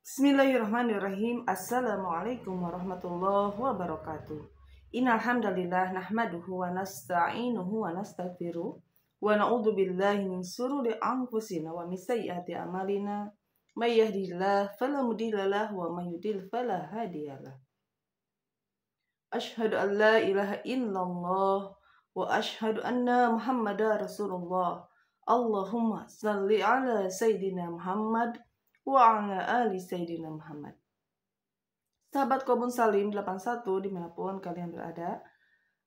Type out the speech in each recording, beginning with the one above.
Bismillahirrahmanirrahim. Assalamualaikum warahmatullahi wabarakatuh. Innal hamdalillah nahmaduhu wa nasta'inuhu wa nastaghfiruh wa na'udzu billahi min shururi anfusina wa min sayyiati a'malina. May yahdihillahu fala mudilla lahu wa may yudlil fala hadiyalah. Asyhadu an la ilaha illallah wa asyhadu anna Muhammadar Rasulullah. Allahumma shalli ala Sayyidina Muhammad wa ala ali Sayyidina Muhammad. Sahabat Kobun Salim 81 dimanapun kalian berada,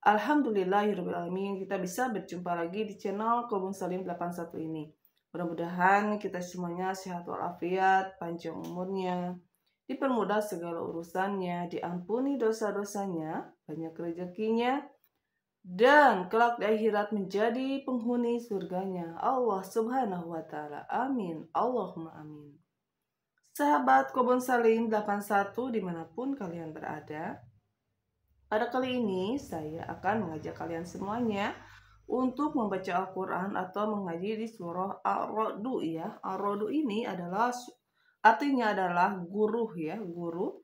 Alhamdulillahirrahmanirrahim, kita bisa berjumpa lagi di channel Kobun Salim 81 ini. Mudah-mudahan kita semuanya sehat walafiat, panjang umurnya, dipermudah segala urusannya, diampuni dosa-dosanya, banyak rezekinya, dan kelak di akhirat menjadi penghuni surganya Allah Subhanahu wa Ta'ala. Amin. Allahumma amin. Sahabat Kobun Salim 81 dimanapun kalian berada, pada kali ini saya akan mengajak kalian semuanya untuk membaca Al-Quran atau mengaji di surah Ar-Ra'du ya. Ar-Ra'du ini adalah artinya adalah guru ya, guru.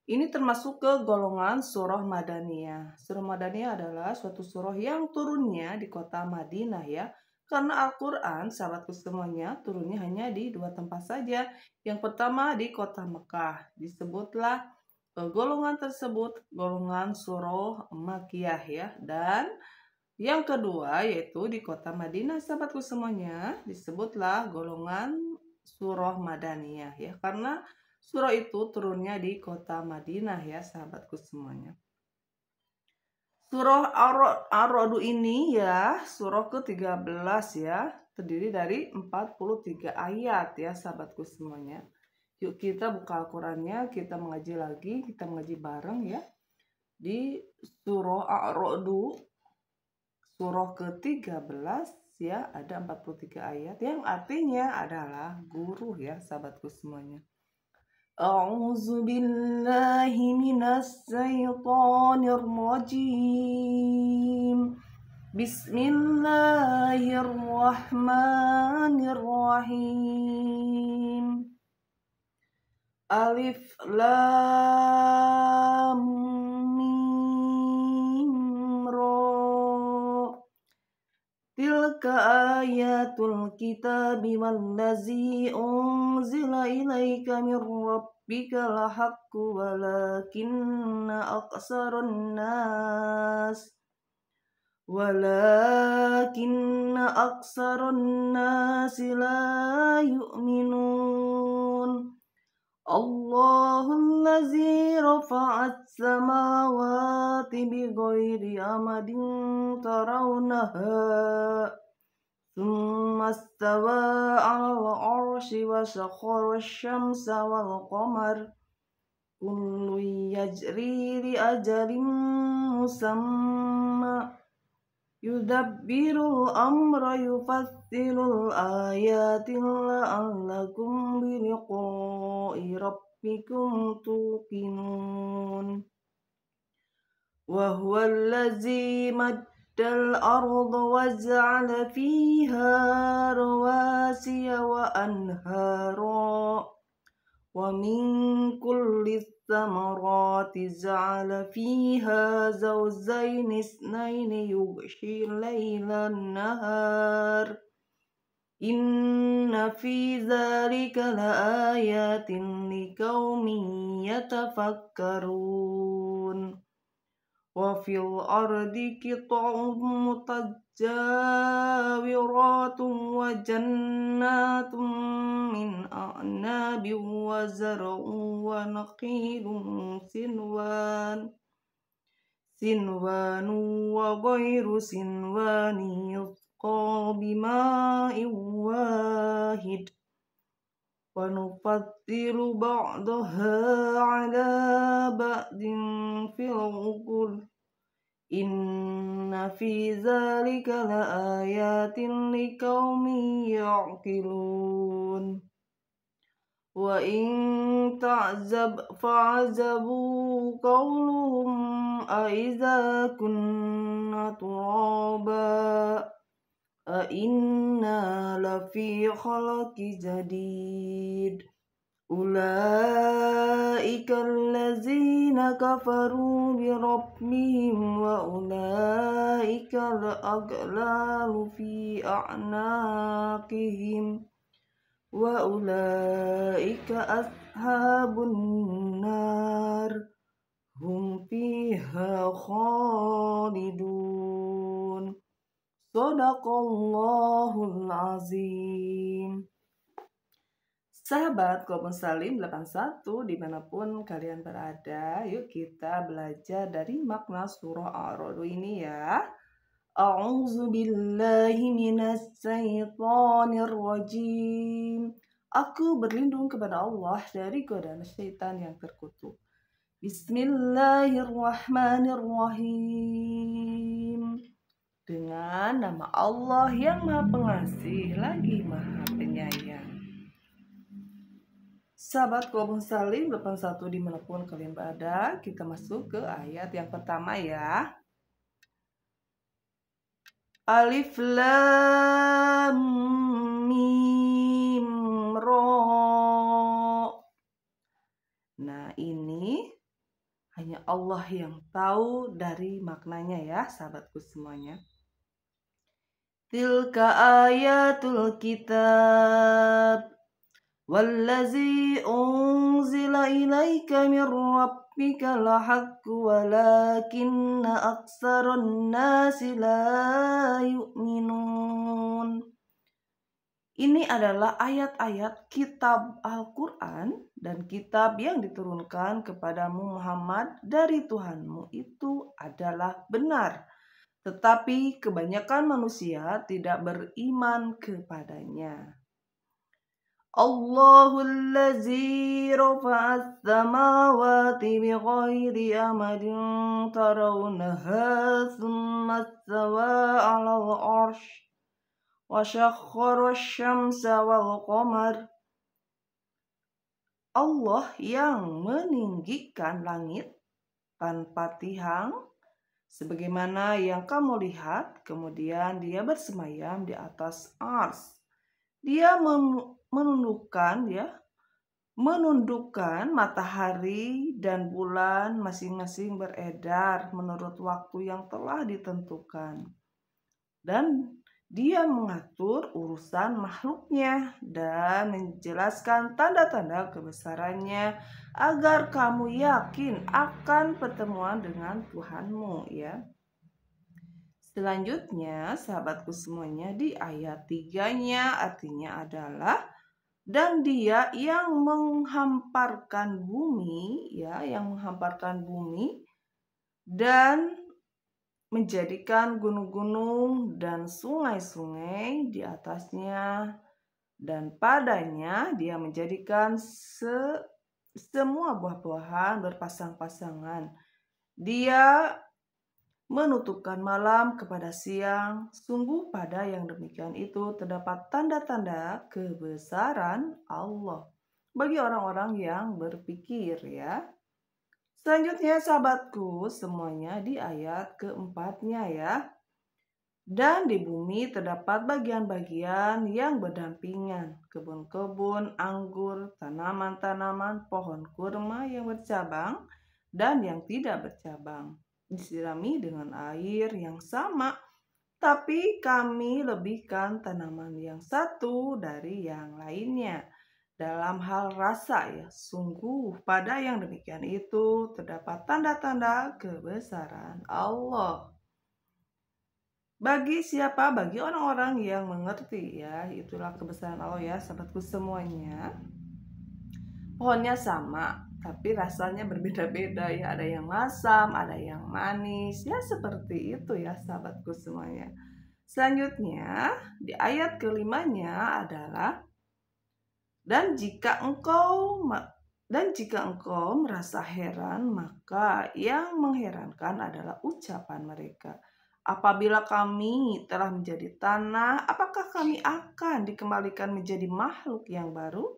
Ini termasuk ke golongan surah Madaniyah. Surah Madaniyah adalah suatu surah yang turunnya di kota Madinah ya. Karena Al-Quran, sahabatku semuanya, turunnya hanya di dua tempat saja. Yang pertama di kota Mekah. Disebutlah golongan tersebut golongan surah Makkiyah ya. Dan yang kedua yaitu di kota Madinah, sahabatku semuanya, disebutlah golongan surah Madaniyah ya. Karena surah itu turunnya di kota Madinah ya, sahabatku semuanya. Surah Ar-Ra'du ini ya, surah ke-13 ya, terdiri dari 43 ayat ya, sahabatku semuanya. Yuk kita buka Al-Qurannya, kita mengaji lagi, kita mengaji bareng ya. Di surah Ar-Ra'du, surah ke-13 ya, ada 43 ayat yang artinya adalah guru ya, sahabatku semuanya. A'udzu billahi minas syaitonir rajim. Bismillahirrahmanirrahim. Alif lam mim ra. Tilka ayatul kitabi wallazi unzila ilaika min rabbika lahaqqu walakinna aksarun nasi la yu'minun. Allahul ladzi rafa'as samawati bighairi amadin tarawnaha thumma istawa 'alal 'arsyi wa sakhkhara asy-syamsa wal qamar kullun yajri li ajalin musamma yudabbirul amra yufatsilul ayati la'allakum biliqa'i rabbikum tuqinun. Wa huwa allazi maddal arda wa ja'ala fiha rawasiya wa anhara wa min kulli thamarati ja'ala fiha zawjaini itsnaini yughshi al-laila an-nahar. Inna fi dzalika laayatin liqaumin yatafakkarun. Wa fil ardi qita'un mutajawiratun wa jannatun min a'nabin wa zar'un wa nakhilun sinwanun wa ghairu sinwanin yusqa bima'in wahid wa nufattilu ba'daha 'ala ba'din fil uqul. Inna fi dzalika laayatin liqaumin ya'qilun. Wa in ta'zab fa'azabu qawluhum a idza kunna turaba a inna lafi khalaqi jadid. Ulaika الذين كفروا بربهم وأولئك الأغلال في أعناقهم وأولئك أصحاب النار هم فيها خالدون. Shadaqallahul azim. Sahabat Kelompok Salim 81 dimanapun kalian berada, yuk kita belajar dari makna surah Ar-Ra'd ini ya. A'udzu billahi minas syaitonir rajim. Aku berlindung kepada Allah dari godaan syaitan yang terkutuk. Bismillahirrahmanirrahim. Dengan nama Allah yang Maha Pengasih lagi Maha Penyayang. Sahabat Kelompok Salim 81 dimanapun kalian berada, kita masuk ke ayat yang pertama ya. Alif Lam Mim Ra. Nah, ini hanya Allah yang tahu dari maknanya ya, sahabatku semuanya. Tilka ayatul kitab wallazi unzila ilaika min rabbika lahaq walakinna aktsaran nasi la yu'minun. Ini adalah ayat-ayat kitab Al-Quran dan kitab yang diturunkan kepadamu Muhammad dari Tuhanmu itu adalah benar. Tetapi kebanyakan manusia tidak beriman kepadanya. Allahul ladzi rafa'as samawati bighairi amadin tarawnaha thumma istawa 'alal 'arsy wa syakhkhara asy-syamsa wal qamar. Allah yang meninggikan langit tanpa tihang sebagaimana yang kamu lihat, kemudian dia bersemayam di atas ars. Dia menundukkan matahari dan bulan masing-masing beredar menurut waktu yang telah ditentukan. Dan dia mengatur urusan makhluknya dan menjelaskan tanda-tanda kebesarannya agar kamu yakin akan pertemuan dengan Tuhanmu ya. Selanjutnya, sahabatku semuanya, di ayat 3-nya artinya adalah dan dia yang menghamparkan bumi ya, dan menjadikan gunung-gunung dan sungai-sungai di atasnya, dan padanya dia menjadikan semua buah-buahan berpasang-pasangan. Dia menutupkan malam kepada siang. Sungguh pada yang demikian itu terdapat tanda-tanda kebesaran Allah bagi orang-orang yang berpikir ya. Selanjutnya sahabatku semuanya di ayat keempatnya ya. Dan di bumi terdapat bagian-bagian yang berdampingan, kebun-kebun, anggur, tanaman-tanaman, pohon kurma yang bercabang dan yang tidak bercabang, disirami dengan air yang sama, tapi kami lebihkan tanaman yang satu dari yang lainnya. Dalam hal rasa ya, sungguh pada yang demikian itu terdapat tanda-tanda kebesaran Allah. Bagi siapa? Bagi orang-orang yang mengerti ya, itulah kebesaran Allah ya, sahabatku semuanya. Pohonnya sama, tapi rasanya berbeda-beda ya, ada yang masam, ada yang manis, ya seperti itu ya sahabatku semuanya. Selanjutnya di ayat kelimanya adalah dan jika engkau merasa heran, maka yang mengherankan adalah ucapan mereka. Apabila kami telah menjadi tanah, apakah kami akan dikembalikan menjadi makhluk yang baru?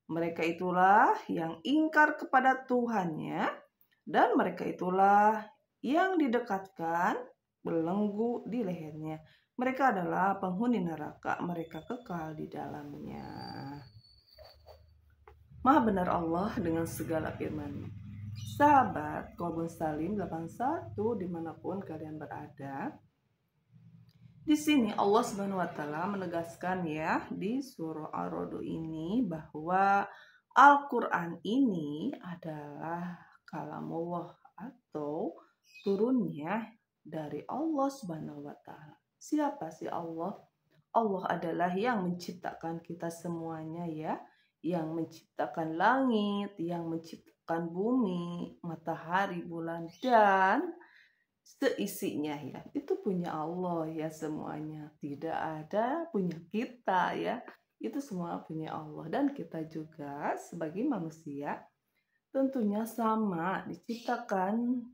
Mereka itulah yang ingkar kepada Tuhannya, dan mereka itulah yang didekatkan belenggu di lehernya. Mereka adalah penghuni neraka, mereka kekal di dalamnya. Maha benar Allah dengan segala firman-Nya. Sahabat Kolbun Salim 81 dimanapun kalian berada, di sini Allah Subhanahu wa taala menegaskan ya di surah Ar-Ra'd ini bahwa Al-Qur'an ini adalah kalamullah atau turunnya dari Allah Subhanahu wa taala. Siapa sih Allah? Allah adalah yang menciptakan kita semuanya ya, yang menciptakan langit, yang menciptakan bumi, matahari, bulan dan seisinya ya. Itu punya Allah ya semuanya. Tidak ada punya kita ya. Itu semua punya Allah dan kita juga sebagai manusia tentunya sama diciptakan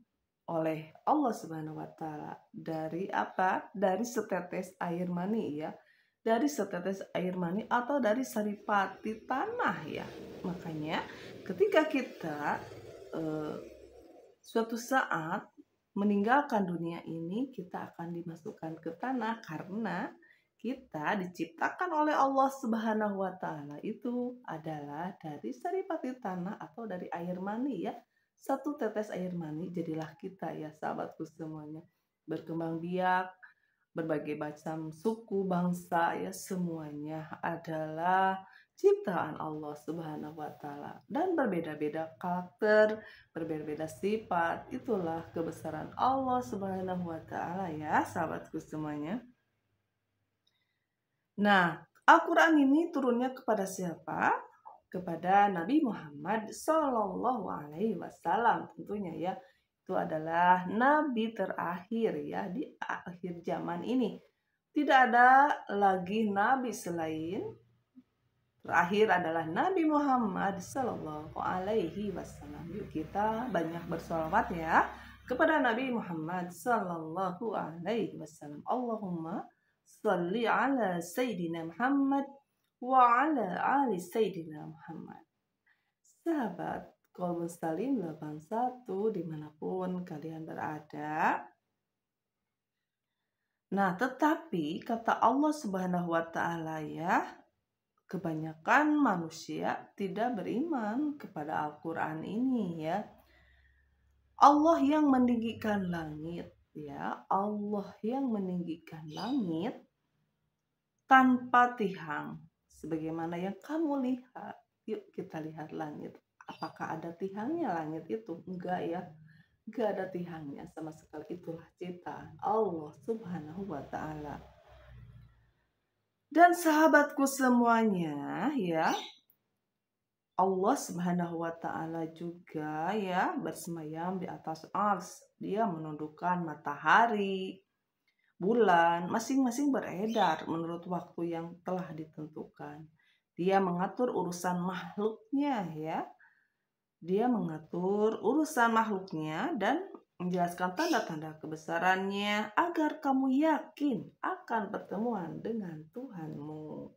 oleh Allah Subhanahu wa taala. Dari apa? Dari setetes air mani ya. Dari setetes air mani atau dari saripati tanah ya. Makanya ketika kita suatu saat meninggalkan dunia ini, kita akan dimasukkan ke tanah karena kita diciptakan oleh Allah Subhanahu wa taala itu adalah dari saripati tanah atau dari air mani ya. Satu tetes air mani jadilah kita ya sahabatku semuanya. Berkembang biak, berbagai macam suku, bangsa ya semuanya adalah ciptaan Allah Subhanahu wa taala dan berbeda-beda karakter, berbeda-beda sifat. Itulah kebesaran Allah Subhanahu wa taala ya, sahabatku semuanya. Nah, Al-Qur'an ini turunnya kepada siapa? Kepada Nabi Muhammad Shallallahu alaihi wasallam tentunya ya. Itu adalah nabi terakhir ya di akhir zaman ini. Tidak ada lagi nabi selain, terakhir adalah Nabi Muhammad Sallallahu Alaihi Wasallam. Yuk kita banyak bersolawat ya kepada Nabi Muhammad Sallallahu Alaihi Wasallam. Allahumma salli ala Sayyidina Muhammad wa ala ali Sayyidina Muhammad. Sahabat Kolbun Salim 81 dimanapun kalian berada. Nah, tetapi kata Allah Subhanahu wa taala ya, kebanyakan manusia tidak beriman kepada Al-Qur'an ini ya. Allah yang meninggikan langit ya, Allah yang meninggikan langit tanpa tihang. Sebagaimana yang kamu lihat. Yuk kita lihat langit. Apakah ada tihangnya langit itu? Enggak ya. Enggak ada tihangnya sama sekali. Itulah ciptaan Allah Subhanahu wa taala. Dan sahabatku semuanya ya, Allah Subhanahu wa taala juga ya bersemayam di atas ars. Dia menundukkan matahari, bulan, masing-masing beredar menurut waktu yang telah ditentukan. Dia mengatur urusan makhluknya ya. Dia mengatur urusan makhluknya dan menjelaskan tanda-tanda kebesarannya agar kamu yakin akan pertemuan dengan Tuhanmu.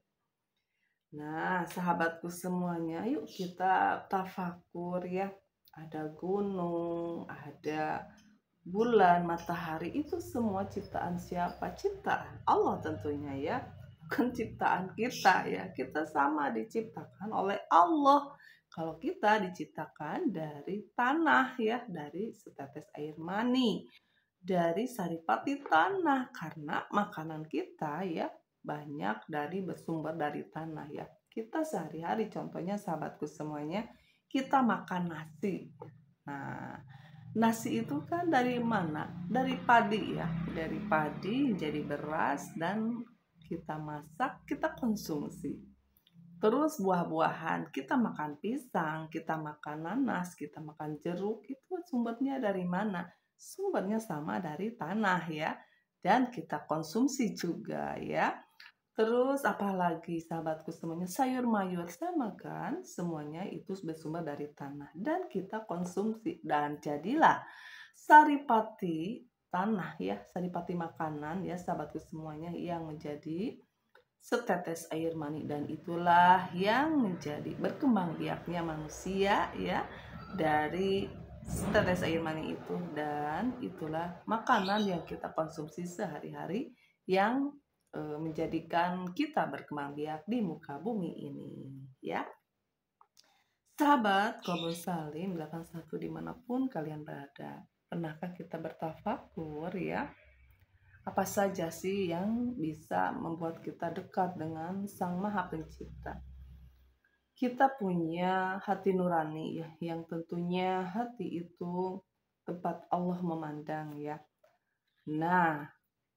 Nah, sahabatku semuanya, yuk kita tafakur ya. Ada gunung, ada bulan, matahari, itu semua ciptaan siapa? Ciptaan Allah tentunya ya. Bukan ciptaan kita ya. Kita sama diciptakan oleh Allah. Kalau kita diciptakan dari tanah ya, dari setetes air mani, dari saripati tanah, karena makanan kita ya banyak dari bersumber dari tanah ya. Kita sehari-hari contohnya sahabatku semuanya, kita makan nasi. Nah, nasi itu kan dari mana? Dari padi ya. Dari padi jadi beras dan kita masak, kita konsumsi. Terus buah-buahan, kita makan pisang, kita makan nanas, kita makan jeruk, itu sumbernya dari mana? Sumbernya sama dari tanah ya. Dan kita konsumsi juga ya. Terus apalagi sahabatku semuanya, sayur mayur sama kan? Semuanya itu bersumber dari tanah. Dan kita konsumsi. Dan jadilah saripati tanah ya, saripati makanan ya sahabatku semuanya yang menjadi setetes air mani, dan itulah yang menjadi berkembang biaknya manusia ya dari setetes air mani itu, dan itulah makanan yang kita konsumsi sehari-hari yang menjadikan kita berkembang biak di muka bumi ini ya. Sahabat Kobun Salim 81 dimanapun kalian berada, pernahkah kita bertafakur ya? Apa saja sih yang bisa membuat kita dekat dengan Sang Maha Pencipta? Kita punya hati nurani ya, yang tentunya hati itu tempat Allah memandang ya. Nah,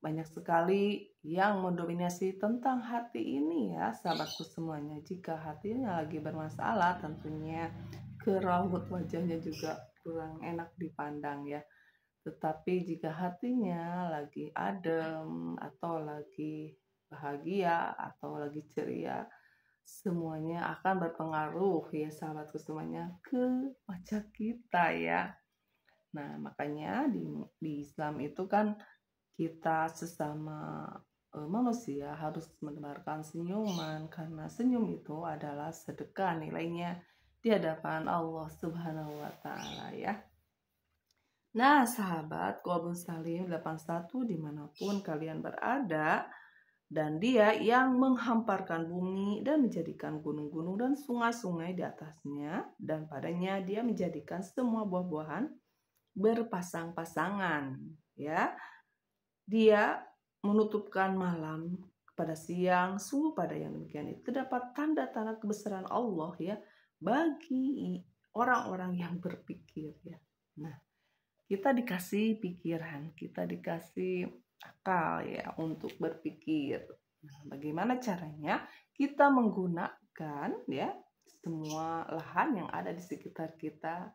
banyak sekali yang mendominasi tentang hati ini ya, sahabatku semuanya. Jika hatinya lagi bermasalah, tentunya keraut wajahnya juga kurang enak dipandang ya. Tetapi jika hatinya lagi adem atau lagi bahagia atau lagi ceria, semuanya akan berpengaruh ya sahabatku semuanya ke wajah kita ya. Nah, makanya di Islam itu kan kita sesama manusia harus menebarkan senyuman karena senyum itu adalah sedekah nilainya di hadapan Allah Subhanahu wa taala ya. Nah, sahabat Qobun Salim 81 dimanapun kalian berada, dan dia yang menghamparkan bumi dan menjadikan gunung-gunung dan sungai-sungai di atasnya, dan padanya dia menjadikan semua buah-buahan berpasang-pasangan ya. Dia menutupkan malam pada siang, sungguh pada yang demikian itu terdapat tanda-tanda kebesaran Allah ya bagi orang-orang yang berpikir ya. Nah, kita dikasih pikiran, kita dikasih akal ya untuk berpikir. Nah, bagaimana caranya kita menggunakan ya semua lahan yang ada di sekitar kita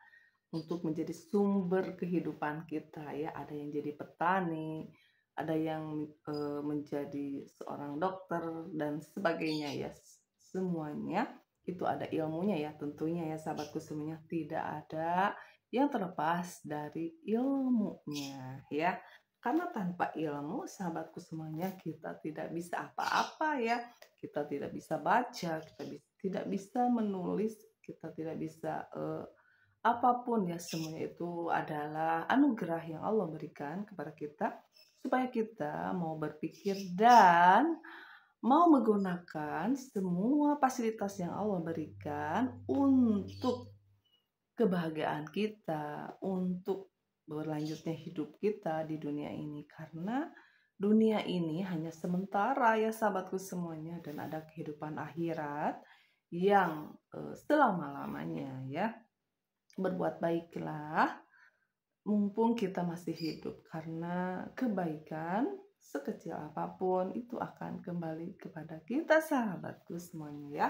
untuk menjadi sumber kehidupan kita ya. Ada yang jadi petani, ada yang menjadi seorang dokter dan sebagainya ya. Semuanya itu ada ilmunya ya, tentunya ya sahabatku semuanya, tidak ada yang terlepas dari ilmunya ya. Karena tanpa ilmu sahabatku semuanya kita tidak bisa apa-apa ya. Kita tidak bisa baca, kita tidak bisa menulis, kita tidak bisa apapun ya, semuanya itu adalah anugerah yang Allah berikan kepada kita supaya kita mau berpikir dan mau menggunakan semua fasilitas yang Allah berikan untuk kebahagiaan kita, untuk berlanjutnya hidup kita di dunia ini. Karena dunia ini hanya sementara ya sahabatku semuanya, dan ada kehidupan akhirat yang selama-lamanya ya. Berbuat baiklah mumpung kita masih hidup, karena kebaikan sekecil apapun itu akan kembali kepada kita sahabatku semuanya ya.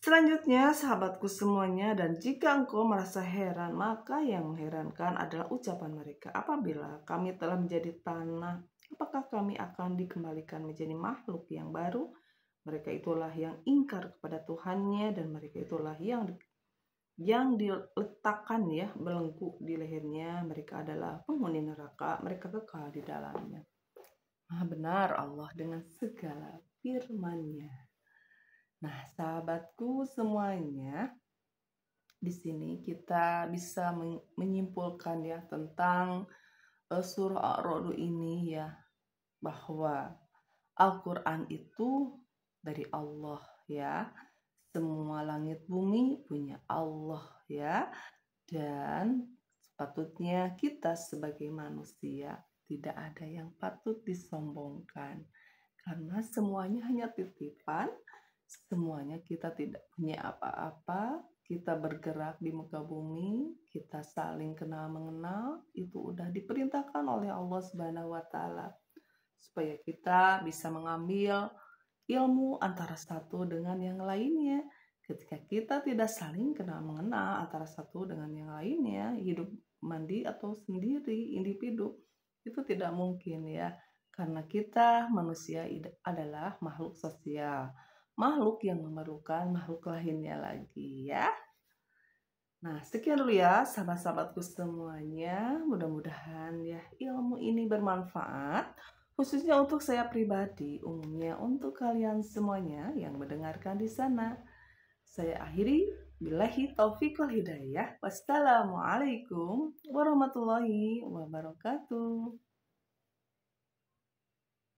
Selanjutnya sahabatku semuanya, dan jika engkau merasa heran, maka yang mengherankan adalah ucapan mereka. Apabila kami telah menjadi tanah, apakah kami akan dikembalikan menjadi makhluk yang baru? Mereka itulah yang ingkar kepada Tuhannya, dan mereka itulah yang diletakkan ya belenggu di lehernya. Mereka adalah penghuni neraka, mereka kekal di dalamnya. Maha benar Allah dengan segala firman-Nya. Nah, sahabatku semuanya, di sini kita bisa menyimpulkan ya tentang surah Ar-Ra'd ini ya, bahwa Al-Qur'an itu dari Allah ya. Semua langit bumi punya Allah ya. Dan sepatutnya kita sebagai manusia tidak ada yang patut disombongkan, karena semuanya hanya titipan. Semuanya kita tidak punya apa-apa. Kita bergerak di muka bumi, kita saling kenal mengenal, itu udah diperintahkan oleh Allah Subhanahu wa taala supaya kita bisa mengambil ilmu antara satu dengan yang lainnya. Ketika kita tidak saling kenal mengenal antara satu dengan yang lainnya, hidup mandi atau sendiri individu, itu tidak mungkin ya. Karena kita manusia adalah makhluk sosial, makhluk yang memerlukan makhluk lainnya lagi ya. Nah, sekian dulu ya sahabat-sahabatku semuanya. Mudah-mudahan ya ilmu ini bermanfaat, khususnya untuk saya pribadi, umumnya untuk kalian semuanya yang mendengarkan di sana. Saya akhiri, billahi taufiq wal hidayah. Wassalamualaikum warahmatullahi wabarakatuh.